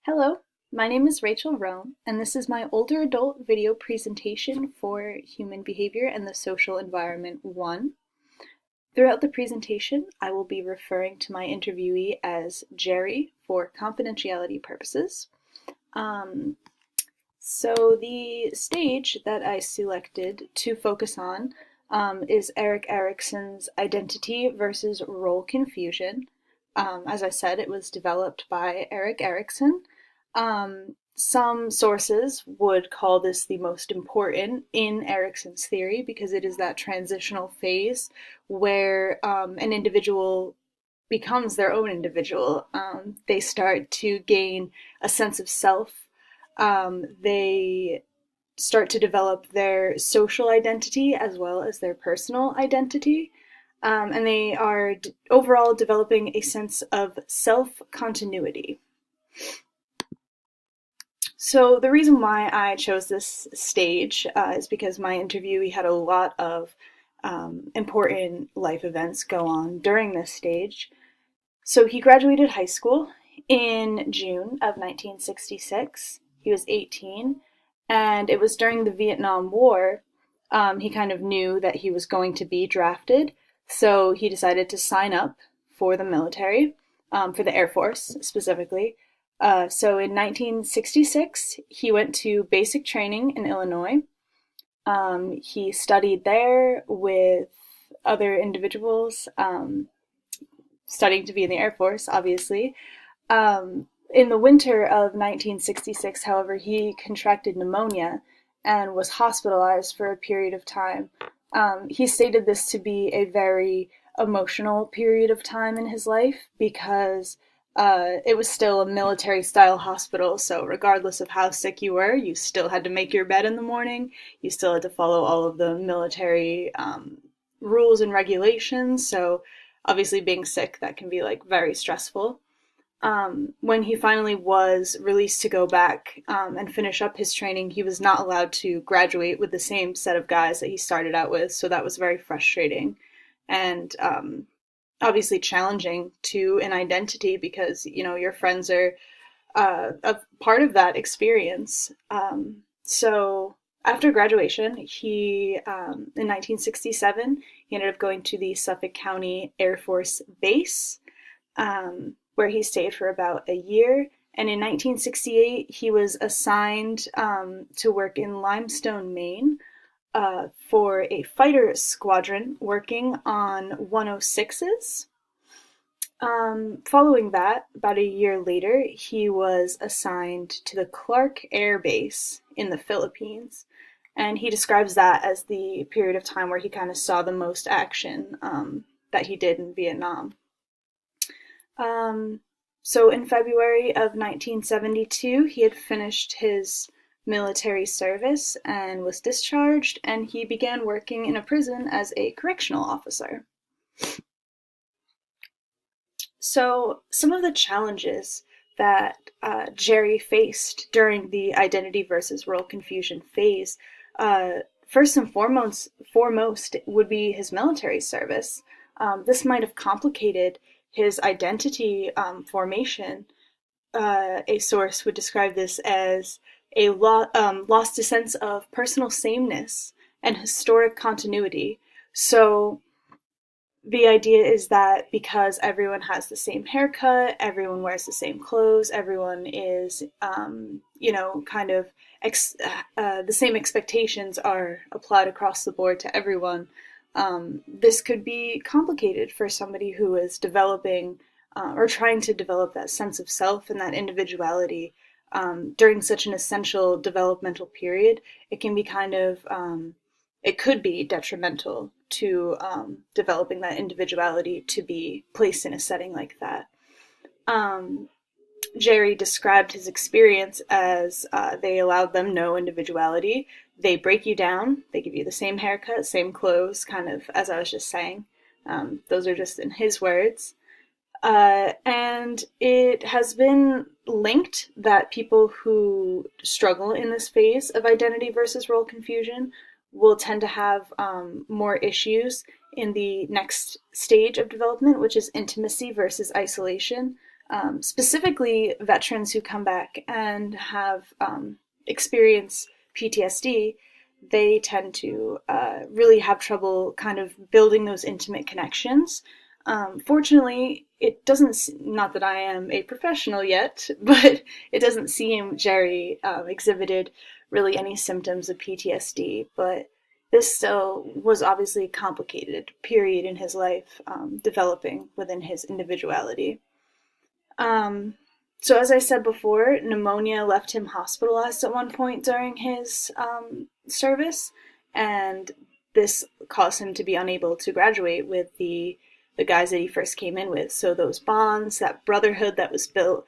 Hello, my name is Rachel Rome, and this is my older adult video presentation for Human Behavior and the Social Environment 1. Throughout the presentation, I will be referring to my interviewee as Jerry for confidentiality purposes. So the stage that I selected to focus on is Erik Erikson's Identity versus Role Confusion. As I said, it was developed by Erik Erikson. Some sources would call this the most important in Erikson's theory because it is that transitional phase where an individual becomes their own individual. They start to gain a sense of self. They start to develop their social identity as well as their personal identity. And they are overall developing a sense of self-continuity. So the reason why I chose this stage is because my interviewee had a lot of important life events go on during this stage. So he graduated high school in June of 1966. He was 18, and it was during the Vietnam War. He kind of knew that he was going to be drafted, so he decided to sign up for the military, for the Air Force specifically. So in 1966, he went to basic training in Illinois. He studied there with other individuals, studying to be in the Air Force, obviously. In the winter of 1966, however, he contracted pneumonia and was hospitalized for a period of time. He stated this to be a very emotional period of time in his life because it was still a military-style hospital, so regardless of how sick you were, you still had to make your bed in the morning. You still had to follow all of the military rules and regulations, so obviously being sick, that can be like very stressful. When he finally was released to go back and finish up his training, he was not allowed to graduate with the same set of guys that he started out with, so that was very frustrating and obviously challenging to an identity because, you know, your friends are a part of that experience. So after graduation, in 1967, he ended up going to the Suffolk County Air Force Base, where he stayed for about a year. And in 1968, he was assigned to work in Limestone, Maine, for a fighter squadron working on 106s. Following that, about a year later, he was assigned to the Clark Air Base in the Philippines. And he describes that as the period of time where he kind of saw the most action that he did in Vietnam. So in February of 1972, he had finished his military service and was discharged, and he began working in a prison as a correctional officer. So some of the challenges that Jerry faced during the identity versus role confusion phase, first and foremost would be his military service. This might have complicated his identity formation. A source would describe this as a lost a sense of personal sameness and historic continuity. So the idea is that because everyone has the same haircut, everyone wears the same clothes, everyone is, kind of the same expectations are applied across the board to everyone. This could be complicated for somebody who is developing or trying to develop that sense of self and that individuality during such an essential developmental period. It can be it could be detrimental to developing that individuality to be placed in a setting like that. Jerry described his experience as they allowed them no individuality. They break you down, they give you the same haircut, same clothes, kind of as I was just saying. Those are just in his words. And it has been linked that people who struggle in this phase of identity versus role confusion will tend to have more issues in the next stage of development, which is intimacy versus isolation. specifically veterans who come back and have experienced PTSD. They tend to really have trouble kind of building those intimate connections. Fortunately, it doesn't, not that I am a professional yet, but it doesn't seem Jerry exhibited really any symptoms of PTSD, but this still was obviously a complicated period in his life, developing within his individuality. Um, so, as I said before, pneumonia left him hospitalized at one point during his service, and this caused him to be unable to graduate with the guys that he first came in with. So those bonds, that brotherhood that was built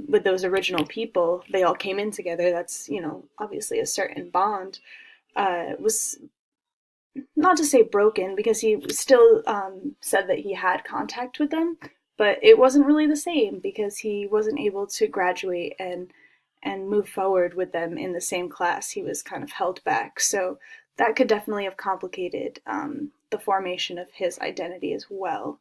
with those original people, they all came in together. That's, you know, obviously a certain bond. Was not to say broken, because he still said that he had contact with them, but it wasn't really the same because he wasn't able to graduate and move forward with them in the same class. He was kind of held back. So that could definitely have complicated the formation of his identity as well.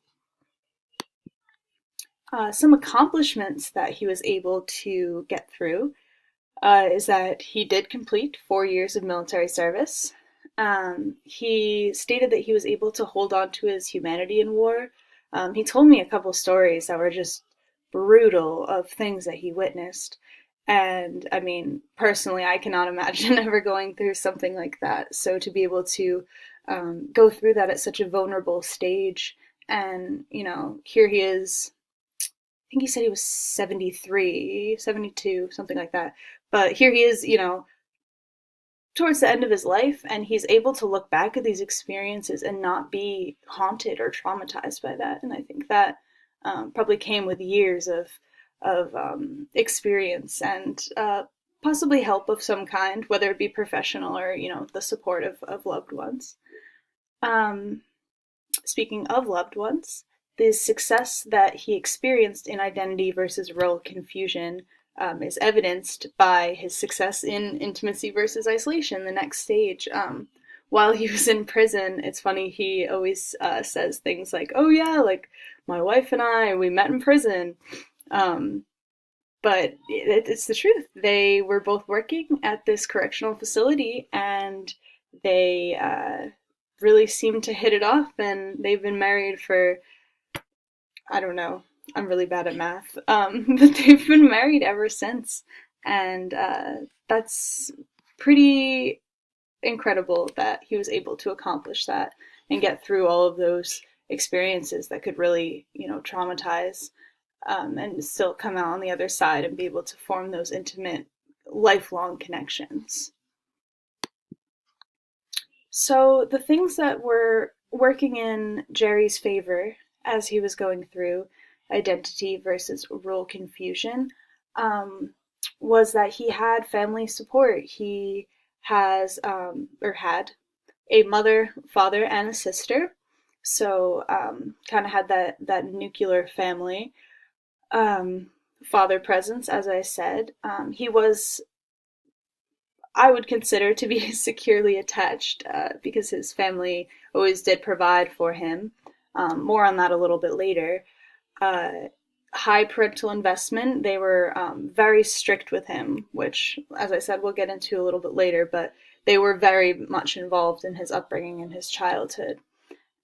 Some accomplishments that he was able to get through is that he did complete 4 years of military service. He stated that he was able to hold on to his humanity in war. He told me a couple stories that were just brutal of things that he witnessed. And I mean, personally, I cannot imagine ever going through something like that. So to be able to go through that at such a vulnerable stage, and, you know, here he is. I think he said he was 73, 72, something like that. But here he is, you know, towards the end of his life, and he's able to look back at these experiences and not be haunted or traumatized by that. And I think that probably came with years of experience and possibly help of some kind, whether it be professional or, you know, the support of loved ones. Um, Speaking of loved ones, the success that he experienced in identity versus role confusion is evidenced by his success in intimacy versus isolation, the next stage. While he was in prison, it's funny, he always says things like, oh yeah, like my wife and I, we met in prison. Um, but it's the truth. They were both working at this correctional facility, and they really seemed to hit it off, and they've been married for, I don't know, I'm really bad at math, but they've been married ever since. And that's pretty incredible that he was able to accomplish that and get through all of those experiences that could really, you know, traumatize, and still come out on the other side and be able to form those intimate, lifelong connections. So the things that were working in Jerry's favor as he was going through identity versus role confusion um, was that he had family support. He has, or had, a mother, father, and a sister. So kind of had that nuclear family. Father presence, as I said. He was, I would consider, to be securely attached because his family always did provide for him. More on that a little bit later. Uh, High parental investment. They were very strict with him, which, as I said, we'll get into a little bit later, but they were very much involved in his upbringing and his childhood.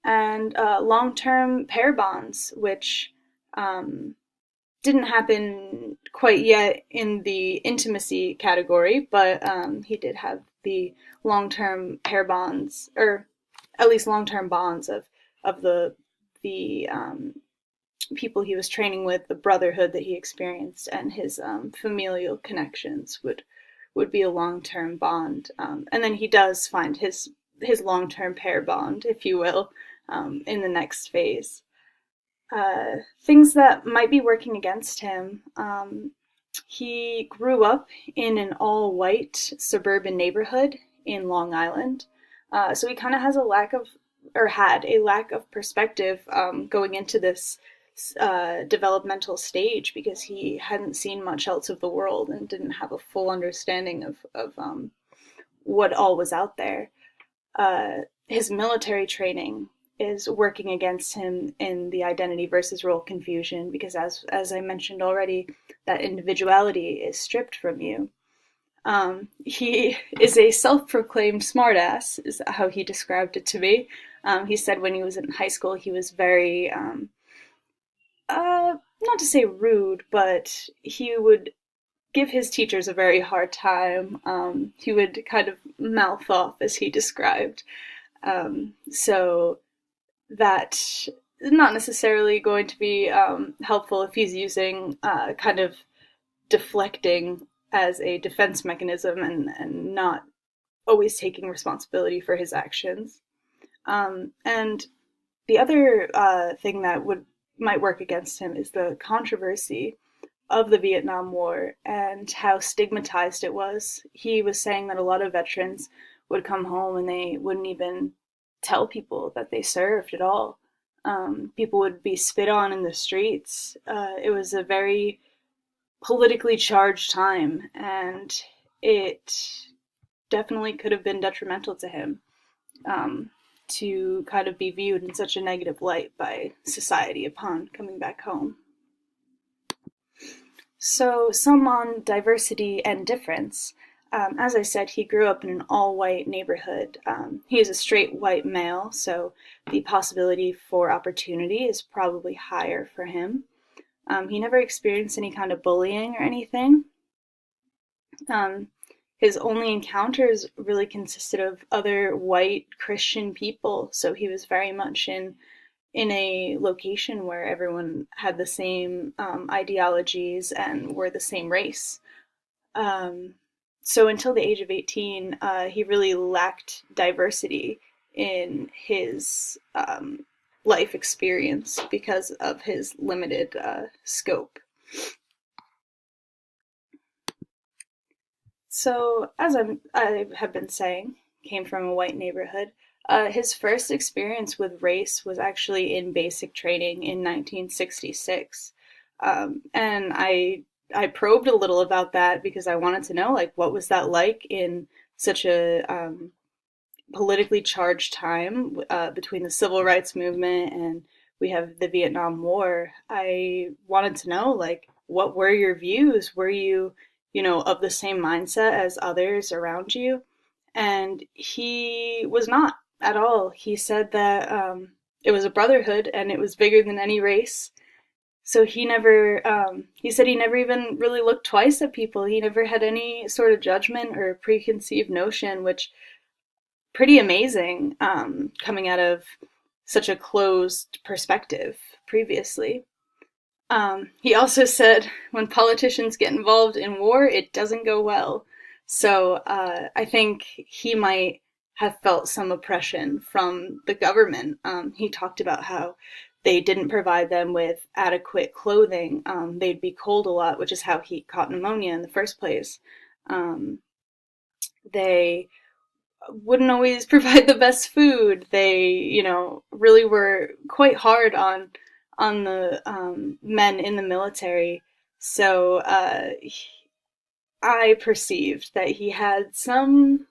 And long-term pair bonds, which didn't happen quite yet in the intimacy category, but he did have the long-term pair bonds, or at least long-term bonds of the people he was training with, the brotherhood that he experienced, and his familial connections would be a long-term bond. And then he does find his long-term pair bond, if you will, in the next phase. Things that might be working against him. He grew up in an all-white suburban neighborhood in Long Island, so he kind of has a lack of, or had a lack of perspective going into this developmental stage, because he hadn't seen much else of the world and didn't have a full understanding of what all was out there. His military training is working against him in the identity versus role confusion, because as I mentioned already, that individuality is stripped from you. He is a self-proclaimed smartass, is how he described it to me. He said when he was in high school, he was very, not to say rude, but he would give his teachers a very hard time. He would kind of mouth off, as he described. So that is not necessarily going to be helpful if he's using kind of deflecting as a defense mechanism and not always taking responsibility for his actions. And the other thing that might work against him is the controversy of the Vietnam War and how stigmatized it was. He was saying that a lot of veterans would come home and they wouldn't even tell people that they served at all. People would be spit on in the streets. It was a very politically charged time, and it definitely could have been detrimental to him to kind of be viewed in such a negative light by society upon coming back home. So, some on diversity and difference. As I said, he grew up in an all-white neighborhood. He is a straight white male, so the possibility for opportunity is probably higher for him. He never experienced any kind of bullying or anything. His only encounters really consisted of other white Christian people, so he was very much in a location where everyone had the same ideologies and were the same race. So until the age of 18, he really lacked diversity in his life experience because of his limited scope. So, as I have been saying, came from a white neighborhood. His first experience with race was actually in basic training in 1966. And I probed a little about that because I wanted to know, like, what was that like in such a politically charged time between the civil rights movement and we have the Vietnam War. I wanted to know, like, what were your views? Were you, of the same mindset as others around you? And he was not at all. He said that it was a brotherhood and it was bigger than any race. So he said he never even really looked twice at people. He never had any sort of judgment or preconceived notion, which pretty amazing coming out of such a closed perspective previously. He also said when politicians get involved in war, it doesn't go well. So I think he might have felt some oppression from the government. He talked about how they didn't provide them with adequate clothing. They'd be cold a lot, which is how he caught pneumonia in the first place. They wouldn't always provide the best food. They, really were quite hard on the men in the military. So I perceived that he had some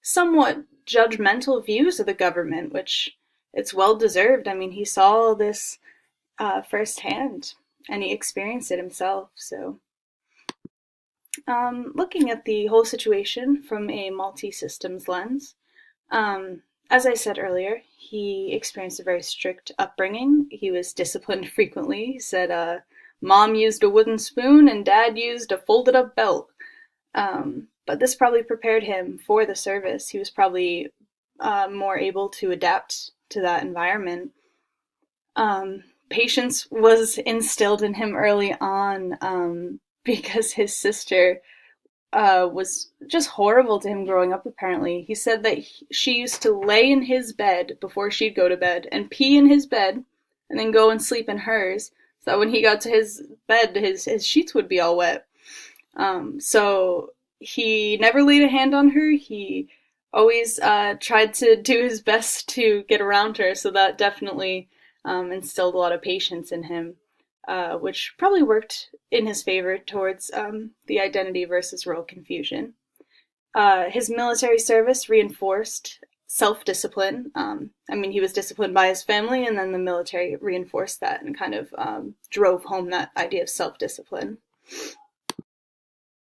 somewhat judgmental views of the government, which it's well deserved. I mean, he saw this firsthand, and he experienced it himself. So, looking at the whole situation from a multi-systems lens, as I said earlier, he experienced a very strict upbringing. He was disciplined frequently. He said, Mom used a wooden spoon and Dad used a folded up belt. But this probably prepared him for the service. He was probably more able to adapt to that environment. Patience was instilled in him early on because his sister was just horrible to him growing up, apparently. He said that she used to lay in his bed before she'd go to bed and pee in his bed and then go and sleep in hers, so that when he got to his bed, his sheets would be all wet. So he never laid a hand on her. He always tried to do his best to get around her, so that definitely instilled a lot of patience in him, which probably worked in his favor towards the identity versus role confusion. His military service reinforced self-discipline. I mean, he was disciplined by his family, and then the military reinforced that and kind of drove home that idea of self-discipline.